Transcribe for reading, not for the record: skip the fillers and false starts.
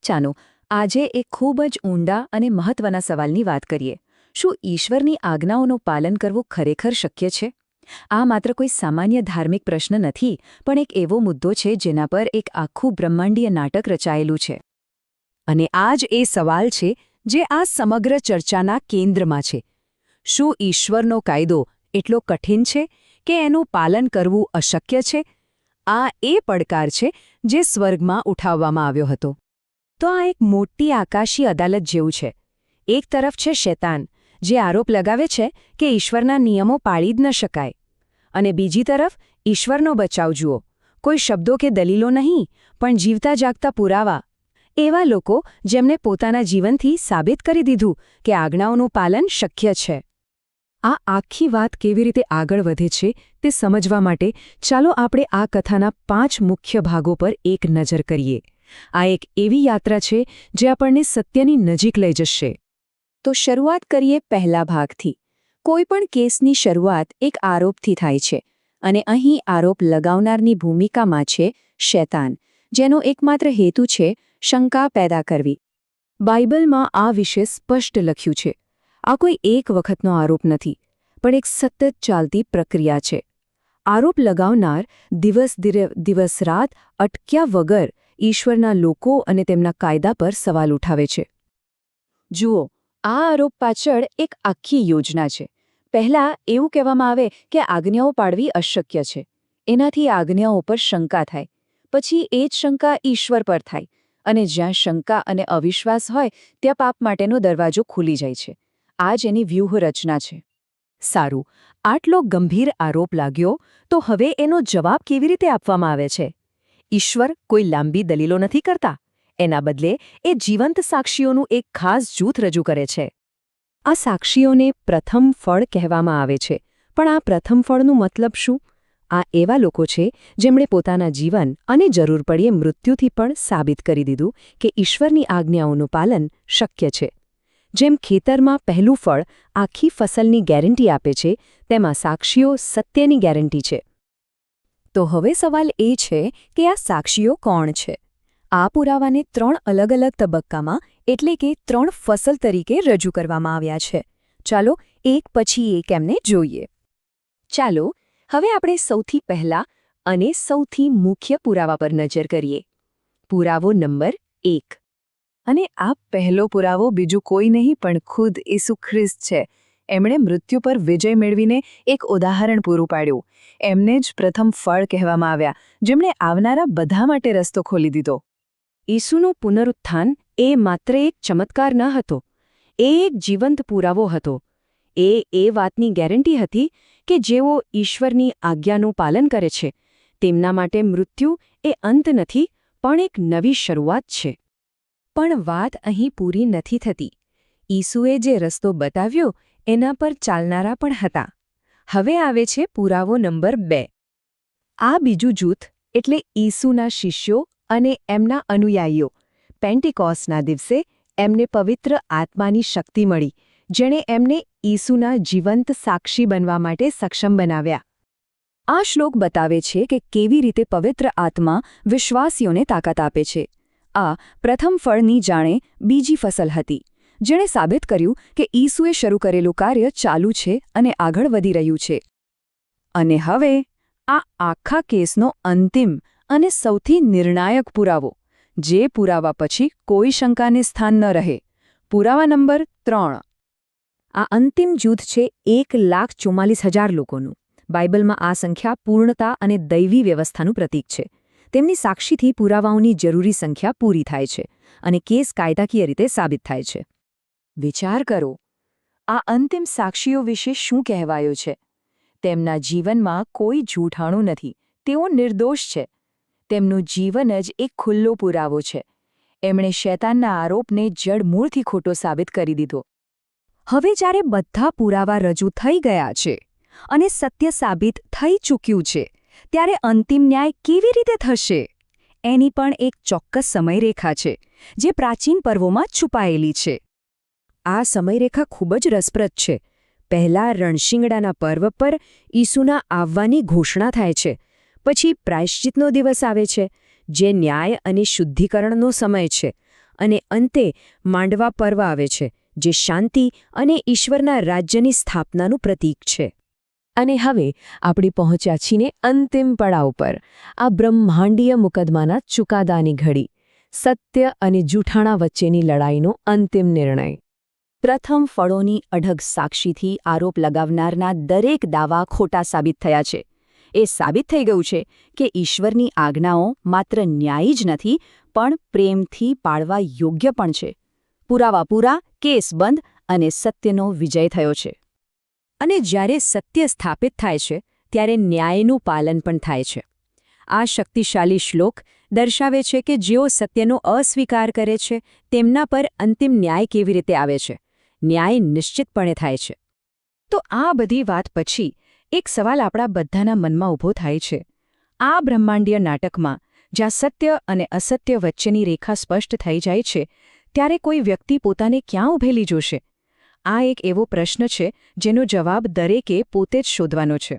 ચાલો આજે એક ખૂબ જ ઊંડા અને મહત્વના સવાલની વાત કરીએ. શું ઈશ્વરની આજ્ઞાઓનું પાલન કરવું ખરેખર શક્ય છે? આ માત્ર કોઈ સામાન્ય ધાર્મિક પ્રશ્ન નથી, પણ એક એવો મુદ્દો છે જેના પર એક આખું બ્રહ્માંડીય નાટક રચાયેલું છે. અને આ જ એ સવાલ છે જે આ સમગ્ર ચર્ચાના કેન્દ્રમાં છે. શું ઈશ્વરનો કાયદો એટલો કઠિન છે કે એનું પાલન કરવું અશક્ય છે? આ એ પડકાર છે જે સ્વર્ગમાં ઉઠાવવામાં આવ્યો હતો. તો આ એક મોટી આકાશી અદાલત જેવું છે. એક તરફ છે શૈતાન, જે આરોપ લગાવે છે કે ઈશ્વરના નિયમો પાળી જ ન શકાય. અને બીજી તરફ ઈશ્વરનો બચાવ જુઓ. કોઈ શબ્દો કે દલીલો નહીં, પણ જીવતા જાગતા પુરાવા. એવા લોકો જેમને પોતાના જીવનથી સાબિત કરી દીધું કે આજ્ઞાઓનું પાલન શક્ય છે. આ આખી વાત કેવી રીતે આગળ વધે છે તે સમજવા માટે ચાલો આપણે આ કથાના 5 મુખ્ય ભાગો પર એક નજર કરીએ. આ એક એવી યાત્રા છે જે આપણને સત્યની નજીક લઈ જશે. તો શરૂઆત કરીએ પહેલા ભાગથી. કોઈ પણ કેસની શરૂઆત એક આરોપથી થાય છે, અને અહીં આરોપ લગાવનારની ભૂમિકામાં છે શૈતાન, જેનો એકમાત્ર હેતુ છે શંકા પેદા કરવી. બાઇબલમાં આ વિશે સ્પષ્ટ લખ્યું છે. આ કોઈ એક વખતનો આરોપ નથી, પણ એક સતત ચાલતી પ્રક્રિયા છે. આરોપ લગાવનાર દિવસ રાત અટક્યા વગર ઈશ્વરના લોકો અને તેમના કાયદા પર સવાલ ઉઠાવે છે. જુઓ, આ આરોપ પાછળ એક આખી યોજના છે. પહેલાં એવું કહેવામાં આવે કે આજ્ઞાઓ પાળવી અશક્ય છે. એનાથી આજ્ઞાઓ પર શંકા થાય. પછી એ જ શંકા ઈશ્વર પર થાય, અને જ્યાં શંકા અને અવિશ્વાસ હોય ત્યાં પાપ માટેનો દરવાજો ખુલી જાય છે. આ જ એની વ્યૂહરચના છે. સારું, આટલો ગંભીર આરોપ લાગ્યો, તો હવે એનો જવાબ કેવી રીતે આપવામાં આવે છે? ઈશ્વર કોઈ લાંબી દલીલો નથી કરતા. એના બદલે એ જીવંત સાક્ષીઓનું એક ખાસ જૂથ રજૂ કરે છે. આ સાક્ષીઓને પ્રથમ ફળ કહેવામાં આવે છે. પણ આ પ્રથમ ફળનું મતલબ શું? આ એવા લોકો છે જેમણે પોતાના જીવન અને જરૂર પડીએ મૃત્યુથી પણ સાબિત કરી દીધું કે ઈશ્વરની આજ્ઞાઓનું પાલન શક્ય છે. જેમ ખેતરમાં પહેલું ફળ આખી ફસલની ગેરંટી આપે છે, તેમાં સાક્ષીઓ સત્યની ગેરંટી છે. તો હવે સવાલ એ છે કે આ સાક્ષીઓ કોણ છે? આ પુરાવાને 3 અલગ-અલગ તબક્કામાં, એટલે કે 3 ફસલ તરીકે રજૂ કરવામાં આવ્યા છે. ચાલો એક પછી એક એમને જોઈએ. ચાલો હવે આપણે સૌથી પહેલા અને સૌથી મુખ્ય પુરાવા પર નજર કરીએ. પુરાવો નંબર 1. અને આ પહેલો પુરાવો બીજું કોઈ નહીં પણ ખુદ ઈસુ ખ્રિસ્ત છે. એમણે મૃત્યુ પર વિજય મેળવીને એક ઉદાહરણ પૂરું પાડ્યું. એમને જ પ્રથમ ફળ કહેવામાં આવ્યા, જેમણે આવનારા બધા માટે રસ્તો ખોલી દીધો. ઈસુનું પુનરુત્થાન એ માત્ર એક ચમત્કાર ન હતો. એ એક જીવંત પુરાવો હતો. એ વાતની ગેરંટી હતી કે જેઓ ઈશ્વરની આજ્ઞાનું પાલન કરે છે, તેમના માટે મૃત્યુ એ અંત નથી, પણ એક નવી શરૂઆત છે. પણ વાત અહીં પૂરી નથી થતી. ઈસુએ જે રસ્તો બતાવ્યો એના પર ચાલનારા પણ હતા. હવે આવે છે પુરાવો નંબર 2. આ બીજું જૂથ એટલે ઈસુના શિષ્યો અને એમના અનુયાયીઓ. પેન્ટિકોસ્ટના દિવસે એમને પવિત્ર આત્માની શક્તિ મળી, જેણે એમને ઈસુના જીવંત સાક્ષી બનવા માટે સક્ષમ બનાવ્યા. આ શ્લોક બતાવે છે કે કેવી રીતે પવિત્ર આત્મા વિશ્વાસીઓને તાકાત આપે છે. આ પ્રથમ ફળની જાણે બીજી ફસલ હતી, જેણે સાબિત કર્યું કે ઈસુએ શરૂ કરેલું કાર્ય ચાલુ છે અને આગળ વધી રહ્યું છે. અને હવે આ આખા કેસનો અંતિમ અને સૌથી નિર્ણાયક પુરાવો, જે પુરાવા પછી કોઈ શંકાને સ્થાન ન રહે. પુરાવા નંબર 3. આ અંતિમ જૂથ છે 1,44,000 લોકોનું. બાઇબલમાં આ સંખ્યા પૂર્ણતા અને દૈવી વ્યવસ્થાનું પ્રતીક છે. તેમની સાક્ષીથી પુરાવાઓની જરૂરી સંખ્યા પૂરી થાય છે અને કેસ કાયદાકીય રીતે સાબિત થાય છે. વિચાર કરો, આ અંતિમ સાક્ષીઓ વિશે શું કહેવાયું છે? તેમના જીવનમાં કોઈ જૂઠાણું નથી. તેઓ નિર્દોષ છે. તેમનું જીવન જ એક ખુલ્લો પુરાવો છે. એમણે શૈતાનના આરોપને જડમૂળથી ખોટો સાબિત કરી દીધો. હવે જ્યારે બધા પુરાવા રજૂ થઈ ગયા છે અને સત્ય સાબિત થઈ ચૂક્યું છે, ત્યારે અંતિમ ન્યાય કેવી રીતે થશે? એની પણ એક ચોક્કસ સમયરેખા છે, જે પ્રાચીન પર્વોમાં છુપાયેલી છે. આ સમયરેખા ખૂબ જ રસપ્રદ છે. પહેલા રણશિંગડાના પર્વ પર ઈસુના આવવાની ઘોષણા થાય છે. પછી પ્રાયશ્ચિતનો દિવસ આવે છે, જે ન્યાય અને શુદ્ધિકરણનો સમય છે. અને અંતે માંડવા પર્વ આવે છે, જે શાંતિ અને ઈશ્વરના રાજ્યની સ્થાપનાનું પ્રતીક છે. અને હવે આપણે પહોંચ્યા છીએ અંતિમ પડાવ પર, આ બ્રહ્માંડીય મુકદ્દમાના ચુકાદાની ઘડી, સત્ય અને જૂઠાણા વચ્ચેની લડાઈનો અંતિમ નિર્ણય. પ્રથમ ફળોની અઢગ સાક્ષીથી આરોપ લગાવનારના દરેક દાવા ખોટા સાબિત થયા છે. એ સાબિત થઈ ગયું છે કે ઈશ્વરની આજ્ઞાઓ માત્ર ન્યાયી જ નથી, પણ પ્રેમથી પાળવા યોગ્ય પણ છે. પુરાવા પૂરા, કેસ બંધ અને સત્યનો વિજય થયો છે. અને જ્યારે સત્ય સ્થાપિત થાય છે, ત્યારે ન્યાયનું પાલન પણ થાય છે. આ શક્તિશાળી શ્લોક દર્શાવે છે કે જેઓ સત્યનો અસ્વીકાર કરે છે, તેમના પર અંતિમ ન્યાય કેવી રીતે આવે છે. ન્યાય નિશ્ચિતપણે થાય છે. તો આ બધી વાત પછી એક સવાલ આપણા બધાના મનમાં ઊભો થાય છે. આ બ્રહ્માંડીય નાટકમાં જ્યાં સત્ય અને અસત્ય વચ્ચેની રેખા સ્પષ્ટ થઈ જાય છે, ત્યારે કોઈ વ્યક્તિ પોતાને ક્યાં ઊભેલી જોશે? આ એક એવો પ્રશ્ન છે જેનો જવાબ દરેકે પોતે જ શોધવાનો છે.